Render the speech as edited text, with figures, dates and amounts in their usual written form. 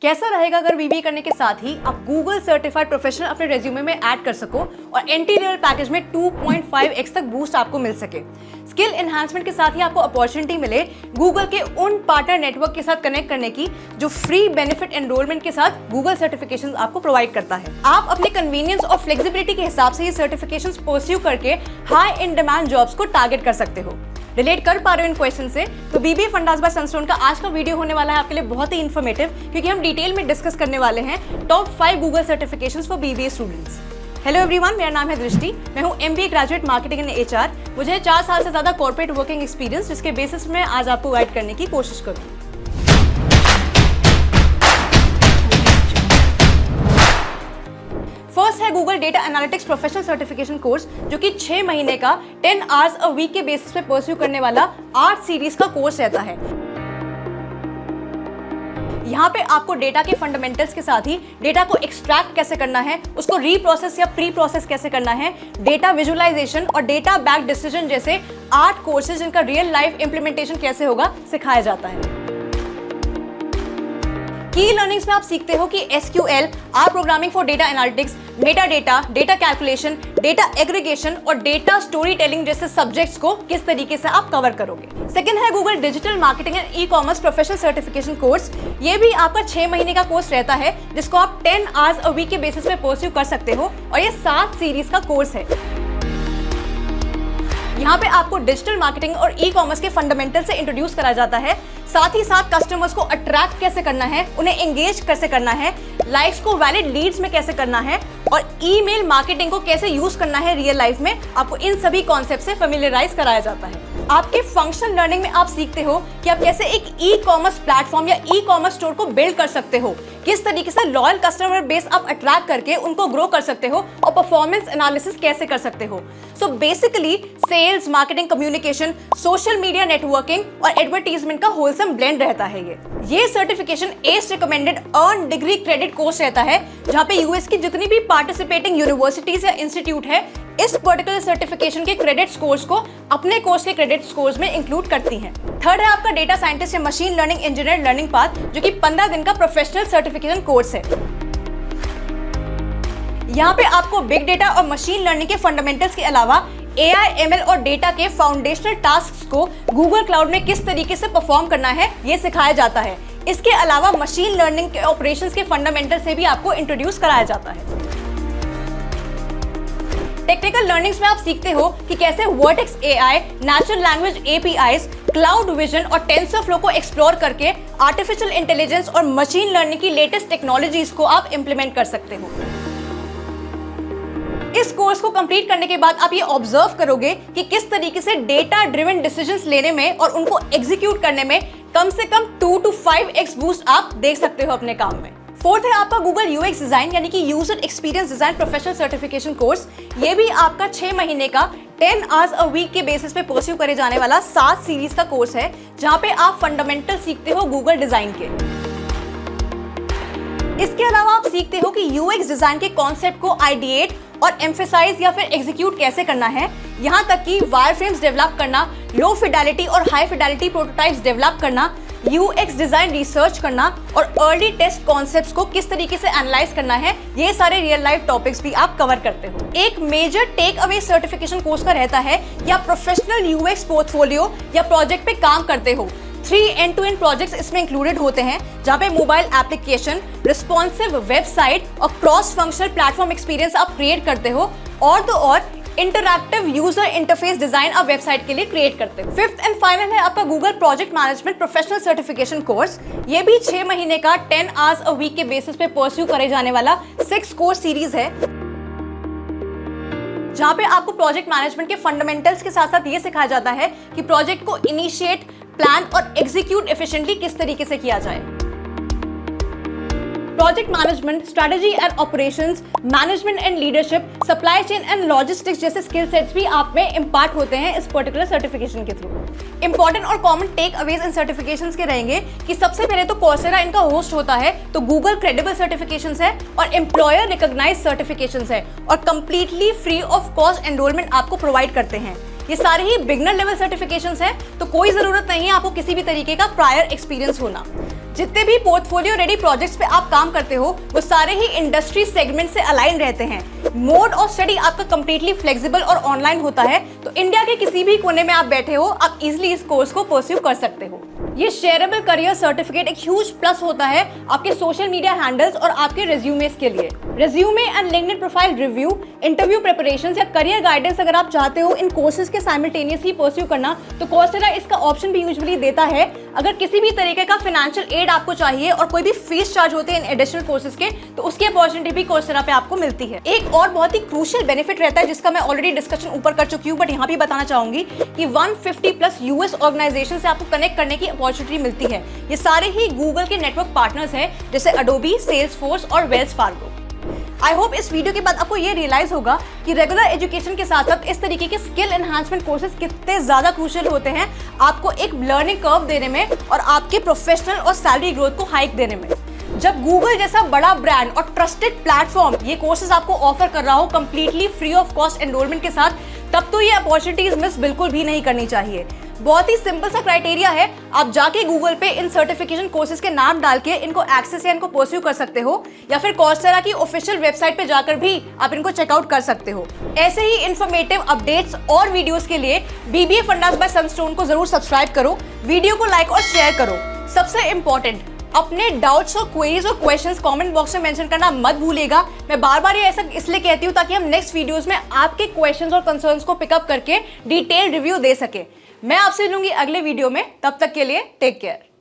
कैसा रहेगा अगर बीबीए करने के साथ ही आप गूगल सर्टिफाइड प्रोफेशनल अपने रेज्यूमे में ऐड कर सको और एंट्री लेवल पैकेज में 2.5x तक बूस्ट आपको मिल सके। स्किल एनहांसमेंट के साथ ही आपको अपॉर्चुनिटी मिले गूगल के उन पार्टनर नेटवर्क के साथ कनेक्ट करने की जो फ्री बेनिफिट एनरोलमेंट के साथ गूगल सर्टिफिकेशंस आपको प्रोवाइड करता है। आप अपने कन्वीनियंस और फ्लेक्सिबिलिटी के हिसाब से ये सर्टिफिकेशंस परस्यू करके हाई इन डिमांड जॉब्स को टारगेट कर सकते हो। रिलेट कर पा रहे हो इन क्वेश्चन से? तो बीबीए फंडास बाय सनस्टोन का आज का वीडियो होने वाला है आपके लिए बहुत ही इन्फॉर्मेटिव, क्योंकि हम डिटेल में डिस्कस करने वाले हैं top 5 Google certifications for BBA students. Hello everyone, मेरा नाम है दृष्टि। मैं हूं MBA graduate marketing and HR. मुझे 4 साल से ज्यादा कॉर्पोरेट वर्किंग एक्सपीरियंस, जिसके बेसिस में आज आपको गाइड करने की कोशिश करूंगी। फर्स्ट है Google data analytics professional certification course, जो कि 6 महीने का 10 आवर्स अ वीक के बेसिस पे परस्यू करने वाला 8 सीरीज का कोर्स रहता है। यहाँ पे आपको डेटा के फंडामेंटल्स के साथ ही डेटा को एक्सट्रैक्ट कैसे करना है, उसको रीप्रोसेस या प्री प्रोसेस कैसे करना है, डेटा विजुअलाइजेशन और डेटा बैक डिसीजन जैसे 8 कोर्सेज जिनका रियल लाइफ इंप्लीमेंटेशन कैसे होगा सिखाया जाता है। की लर्निंग्स में आप सीखते हो कि SQL, R programming for data analytics, Meta data, data calculation, data aggregation और डेटा स्टोरी टेलिंग जैसे सब्जेक्ट्स को किस तरीके से आप कवर करोगे। सेकंड है Google digital marketing and e commerce professional certification course. ये भी आपका 6 महीने का कोर्स रहता है, जिसको आप 10 आवर्स अ वीक के बेसिस पे परस्यू कर सकते हो और ये 7 सीरीज का कोर्स है। यहाँ पे आपको डिजिटल मार्केटिंग और ई कॉमर्स के फंडामेंटल से इंट्रोड्यूस करा जाता है, साथ ही साथ कस्टमर्स को अट्रैक्ट कैसे करना है, उन्हें एंगेज कैसे करना है, लाइक्स को वैलिड लीड्स में कैसे करना है और ईमेल मार्केटिंग को कैसे यूज करना है रियल लाइफ में। आपको इन सभी कॉन्सेप्ट से फेमिलियराइज कराया जाता है। आपके फंक्शनल लर्निंग में आप सीखते हो कि आप कैसे एक ई कॉमर्स प्लेटफॉर्म या ई कॉमर्स स्टोर को बिल्ड कर सकते हो, किस तरीके से लॉयल कस्टमर बेस आप अट्रैक्ट करके उनको ग्रो कर सकते हो और परफॉर्मेंस एनालिसिस कैसे कर सकते हो। So basically sales, marketing, communication, social media networking और एडवर्टीजमेंट का होलसम ब्लेंड रहता है। ये certification as recommended earn degree credit course रहता है, जहां पे यूएस की जितनी भी पार्टिसिपेटिंग यूनिवर्सिटीज या इंस्टीट्यूट है इस पर्टिकुलर सर्टिफिकेशन के क्रेडिट स्कोर्स को अपने कोर्स के क्रेडिट स्कोर्स में इंक्लूड करती हैं। थर्ड है आपका डेटा साइंटिस्ट या machine learning engineer learning path, जो कि 15 दिन का प्रोफेशनल सर्टिफिकेशन कोर्स है। यहाँ पे आपको बिग डेटा और मशीन लर्निंग के फंडामेंटल्स के अलावा AI, ML और डेटा के फाउंडेशनल टास्क्स को गूगल क्लाउड में किस तरीके से परफॉर्म करना है ये सिखाया जाता है। इसके अलावा मशीन लर्निंग के ऑपरेशंस के फंडामेंटल से भी आपको इंट्रोड्यूस कराया जाता है। टेक्निकल लर्निंग्स में आप सीखते हो कि कैसे vertex AI, natural language APIs, cloud vision और टेंसरफ्लो को एक्सप्लोर करके आर्टिफिशियल इंटेलिजेंस और मशीन लर्निंग की लेटेस्ट टेक्नोलॉजीज को आप इंप्लीमेंट कर सकते हो। इस कोर्स को कंप्लीट करने के बाद आप ये ऑब्जर्व करोगे कि किस तरीके से डेटा ड्रिवन डिसीजंस लेने में और उनको एग्जीक्यूट करने में कम से कम 2 to 5x बूस्ट आप देख सकते हो अपने काम में। फोर्थ है आपका गूगल UX डिजाइन यानी कि user experience design professional certification course. ये भी आपका 6 महीने का 10 आवर्स अ वीक के बेसिस पे परस्यू करे जाने वाला 7 सीरीज का कोर्स है, जहां पे आप फंडामेंटल सीखते हो गूगल डिजाइन के। इसके अलावा आप सीखते हो कि UX डिजाइन के कॉन्सेप्ट को आइडिएट और एम्फेसाइज या फिर एग्जीक्यूट कैसे करना है, यहाँ तक कि वायरफ्रेम्स डेवलप करना, लो फिडेलिटी और हाई फिडेलिटी प्रोटोटाइप्स डेवलप करना, UX डिजाइन रिसर्च करना और अर्ली टेस्ट कॉन्सेप्ट्स को किस तरीके से एनालाइज करना है, ये सारे रियल लाइफ टॉपिक्स भी आप कवर करते हो। एक major takeaway certification course का रहता है कि आप प्रोफेशनल UX पोर्टफोलियो या प्रोजेक्ट पे काम करते हो। 3 एंड-टू-एंड प्रोजेक्ट्स इसमें इंक्लूडेड होते हैं, जहाँ पे मोबाइल एप्लीकेशन, रिस्पॉन्सिव वेबसाइट और क्रॉस फंक्शनल प्लेटफॉर्म एक्सपीरियंस आप क्रिएट करते हो और तो और इंटरैक्टिव यूजर इंटरफेस डिजाइन आप वेबसाइट के लिए क्रिएट करते हो। फिफ्थ एंड फाइनल है आपका Google project management professional certification course. ये भी 6 महीने का 10 आवर्स अ वीक के बेसिस पे परस्यू करे जाने वाला 6 कोर्स सीरीज है, जहाँ पे आपको प्रोजेक्ट मैनेजमेंट के फंडामेंटल्स के साथ साथ ये सिखाया जाता है कि प्रोजेक्ट को इनिशिएट, प्लान और एग्जीक्यूट एफिशिएंटली किस तरीके से किया जाए। Project management, strategy and operations, management and leadership, supply chain and logistics जैसे स्किल सेट्स भी आप में इंपार्ट होते हैं इस पर्टिकुलर सर्टिफिकेशन के थ्रू। इंपॉर्टेंट और कॉमन टेक अवेज इन सर्टिफिकेशंस के रहेंगे कि सबसे पहले तो कोर्सेरा इनका होस्ट होता है, तो गूगल क्रेडिबल सर्टिफिकेशंस है और एम्प्लॉयर रिकॉग्नाइज्ड सर्टिफिकेशंस है और completely free of cost enrolment आपको प्रोवाइड करते हैं। ये सारे ही बिगनर लेवल सर्टिफिकेशंस हैं, तो कोई जरूरत नहीं है आपको किसी भी तरीके का प्रायर एक्सपीरियंस होना। जितने भी पोर्टफोलियो रेडी प्रोजेक्ट्स पे आप काम करते हो वो सारे ही इंडस्ट्री सेगमेंट से अलाइन रहते हैं। मोड ऑफ स्टडी आपका कंप्लीटली फ्लेक्सिबल और ऑनलाइन होता है, तो इंडिया के किसी भी कोने में आप बैठे हो आप इजिली इस कोर्स को परस्यू कर सकते हो। ये शेयरेबल करियर सर्टिफिकेट एक ह्यूज प्लस होता है आपके सोशल मीडिया हैंडल्स और आपके रेज्यूमेस के लिए। Resume and LinkedIn profile review, interview preparations या करियर गाइडेंस अगर आप चाहते हो इन कोर्सेज के साइमल्टेनियसली परस्यू करना, तो कोर्सेरा इसका ऑप्शन भी यूजुअली देता है। अगर किसी भी तरीके का फाइनेंशियल एड आपको चाहिए और कोई भी फीस चार्ज होते हैं इन एडिशनल कोर्सेज के, तो उसकी अपॉर्चुनिटी भी कोर्सेरा पे आपको मिलती है। एक और बहुत ही क्रूशियल बेनिफिट रहता है जिसका मैं ऑलरेडी डिस्कशन ऊपर कर चुकी हूँ, बट यहाँ भी बताना चाहूंगी कि 150 प्लस यूएस ऑर्गेनाइजेशन से आपको कनेक्ट करने की अपॉर्चुनिटी मिलती है। ये सारे ही गूगल के नेटवर्क पार्टनर्स हैं, जैसे अडोबी, सेल्सफोर्स और वेल्स फार्गो। आई होप इस वीडियो के बाद आपको ये रियलाइज होगा कि रेगुलर एजुकेशन के साथ साथ इस तरीके के स्किल एनहांसमेंट कोर्सेज कितने ज्यादा क्रूशियल होते हैं आपको एक लर्निंग कर्व देने में और आपके प्रोफेशनल और सैलरी ग्रोथ को हाइक देने में। जब गूगल जैसा बड़ा ब्रांड और ट्रस्टेड प्लेटफॉर्म ये कोर्सेज आपको ऑफर कर रहा हो completely free of cost enrolment के साथ, तब तो ये अपॉर्चुनिटीज मिस बिल्कुल भी नहीं करनी चाहिए। बहुत ही सिंपल सा क्राइटेरिया है, आप जाके गूगल पे इन सर्टिफिकेशन कोर्सेज के नाम डाल के इनको एक्सेस या इनको परस्यू कर सकते हो, या फिर कोर्सेरा की ऑफिशियल वेबसाइट पे जाकर भी आप इनको चेकआउट कर सकते हो। ऐसे ही इंफॉर्मेटिव अपडेट्स और वीडियोस के लिए बीबीए फंडास बाय सनस्टोन को जरूर सब्सक्राइब करो, वीडियो को लाइक और शेयर करो। सबसे इंपॉर्टेंट, अपने डाउट्स और क्वेरीज और क्वेश्चंस कमेंट बॉक्स में मेंशन करना मत भूलिएगा। मैं बार बार ये ऐसा इसलिए कहती हूँ ताकि हम नेक्स्ट वीडियोस में आपके क्वेश्चंस और कंसर्न्स को पिकअप करके डिटेल रिव्यू दे सके। मैं आपसे मिलूंगी अगले वीडियो में, तब तक के लिए टेक केयर।